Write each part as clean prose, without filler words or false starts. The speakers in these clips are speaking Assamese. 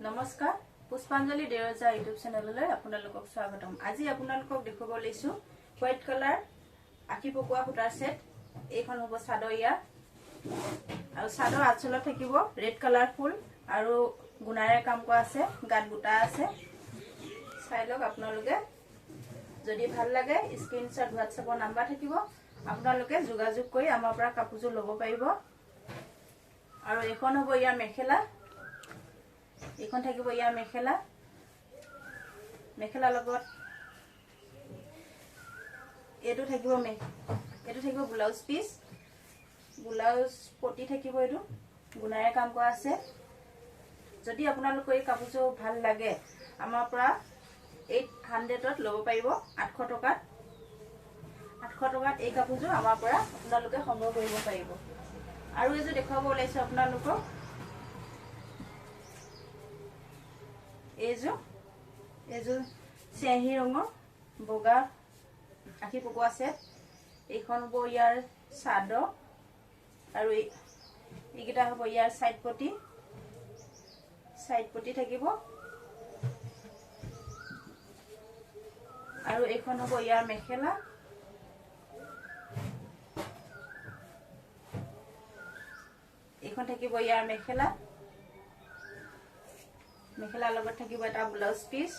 নমস্কাৰ পুষ্পাঞ্জলি দেৰজা ইউটিউব চেনেললৈ আপোনালোকক স্বাগতম। আজি আপোনালোকক দেখুৱাব লৈছো হোৱাইট কালাৰ আখি পকোৱা সূতাৰ সেট। এইখন হ'ব চাদৰ ইয়াৰ আৰু চাদৰ আঁচলত থাকিব ৰেড কালাৰ ফুল আৰু গুণাৰে কাম কৰা আছে, গাত বুটা আছে। চাই লওক আপোনালোকে। যদি ভাল লাগে স্ক্ৰিনশ্বট হোৱাটছএপৰ নাম্বাৰ থাকিব, আপোনালোকে যোগাযোগ কৰি আমাৰ পৰা কাপোৰযোৰ ল'ব পাৰিব। আৰু এখন হ'ব ইয়াৰ মেখেলা, এইখন থাকিব ইয়াৰ মেখেলা। মেখেলাৰ লগত এইটো থাকিব ব্লাউজ পিস, ব্লাউজ পটি থাকিব। এইটো গুণাৰে কাম কৰা আছে। যদি আপোনালোকৰ এই কাপোৰযোৰ ভাল লাগে আমাৰ পৰা 800ত ল'ব পাৰিব। 800 টকাত এই কাপোৰযোৰ আমাৰ পৰা আপোনালোকে সংগ্ৰহ কৰিব পাৰিব। আৰু এইযোৰ দেখুৱাব ওলাইছো আপোনালোকক। এইযোৰ চিয়াহী ৰঙৰ বগা আখি পকোৱা আছে। এইখন হ'ব ইয়াৰ চাদৰ আৰু এইকেইটা হ'ব ইয়াৰ সাইড পটি থাকিব। আৰু এইখন হ'ব ইয়াৰ মেখেলা। এইখন থাকিব ইয়াৰ মেখেলা। মেখেলাৰ লগত থাকিব এটা ব্লাউজ পিস।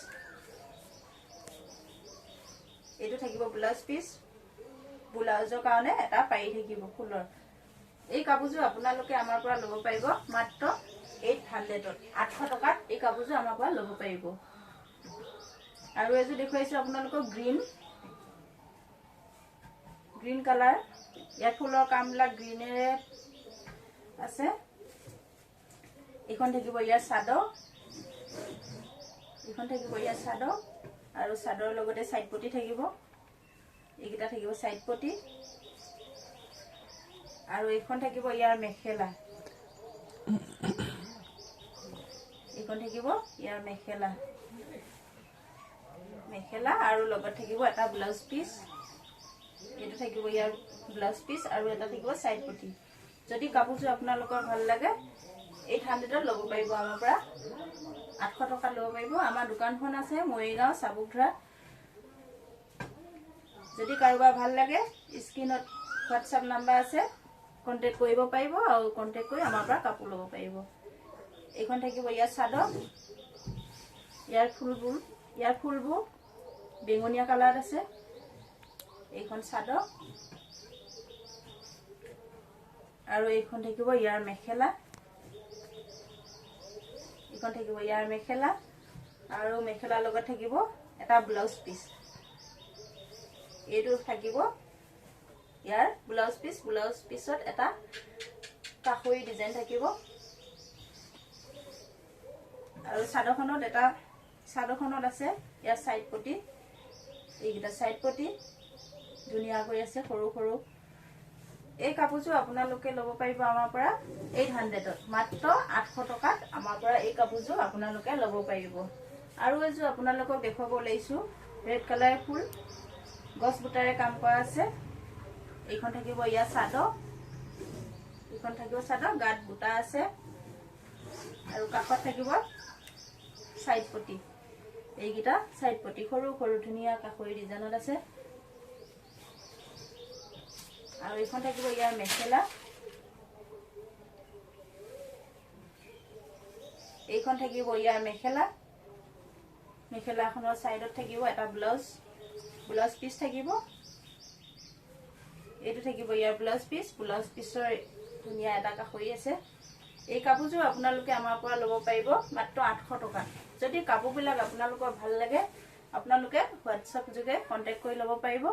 এইটো থাকিব ব্লাউজ পিস, ব্লাউজৰ কাৰণে এটা পাৰি থাকিব ফুলৰ। এই কাপোৰযোৰ আপোনালোকে আমাৰ পৰা ল'ব পাৰিব মাত্ৰ 800ত। 800 টকাত এই কাপোৰযোৰ আমাৰ পৰা ল'ব পাৰিব। আৰু এইযোৰ দেখুৱাইছো আপোনালোকক গ্ৰীণ কালাৰ। ইয়াত ফুলৰ কামবিলাক গ্ৰীনেৰে আছে। এইখন থাকিব ইয়াৰ চাদৰ, আৰু চাদৰৰ লগতে সাইড পটি থাকিব। এইকেইটা থাকিব সাইড পটি। আৰু এইখন থাকিব ইয়াৰ মেখেলা। এইখন থাকিব ইয়াৰ মেখেলা আৰু লগত থাকিব এটা ব্লাউজ পিস। এইটো থাকিব ইয়াৰ ব্লাউজ পিস আৰু এটা থাকিব সাইড পটি। যদি কাপোৰযোৰ আপোনালোকৰ ভাল লাগে 800ত ল'ব পাৰিব আমাৰ পৰা। 800 টকাত ল'ব পাৰিব। আমাৰ দোকানখন আছে মৰিগাঁও চাবুকধৰা। যদি কাৰোবাৰ ভাল লাগে স্ক্ৰিনত হোৱাটছআপ নাম্বাৰ আছে, কন্টেক্ট কৰিব পাৰিব আৰু কন্টেক্ট কৰি আমাৰ পৰা কাপোৰ ল'ব পাৰিব। এইখন থাকিব ইয়াৰ চাদৰ। ইয়াৰ ফুলবোৰ বেঙুনীয়া কালাৰত আছে। এইখন চাদৰ আৰু এইখন থাকিব ইয়াৰ মেখেলা। আৰু মেখেলাৰ লগত থাকিব এটা ব্লাউজ পিস। এইটো থাকিব ইয়াৰ ব্লাউজ পিছত এটা কাষৰী ডিজাইন থাকিব। আৰু চাদৰখনত আছে ইয়াৰ সাইড পটি। এইকেইটা সাইড পটি ধুনীয়াকৈ আছে, সৰু সৰু। এই কাপোৰযোৰ আপোনালোকে ল'ব পাৰিব আমাৰ পৰা 800ত। মাত্ৰ 800 টকাত আমাৰ পৰা এই কাপোৰযোৰ আপোনালোকে ল'ব পাৰিব। আৰু এইযোৰ আপোনালোকক দেখুৱাব ওলাইছো ৰেড কালাৰ ফুল, গছ বুটাৰে কাম কৰা আছে। এইখন থাকিব ইয়াৰ চাদৰ, গাত বুটা আছে আৰু কাষত থাকিব সাইড পটি। এইকেইটা সাইড পটি সৰু সৰু ধুনীয়া কাষৰী ডিজাইনত আছে। আৰু এইখন থাকিব ইয়াৰ মেখেলা। মেখেলাখনৰ সাইডত থাকিব এটা ব্লাউজ পিস থাকিব। এইটো থাকিব ইয়াৰ ব্লাউজ পিছৰ ধুনীয়া এটা কাষৰী আছে। এই কাপোৰযোৰ আপোনালোকে আমাৰ পৰা ল'ব পাৰিব মাত্ৰ 800 টকা। যদি কাপোৰবিলাক আপোনালোকৰ ভাল লাগে আপোনালোকে হোৱাটছআপ যোগে কন্টেক্ট কৰি ল'ব পাৰিব।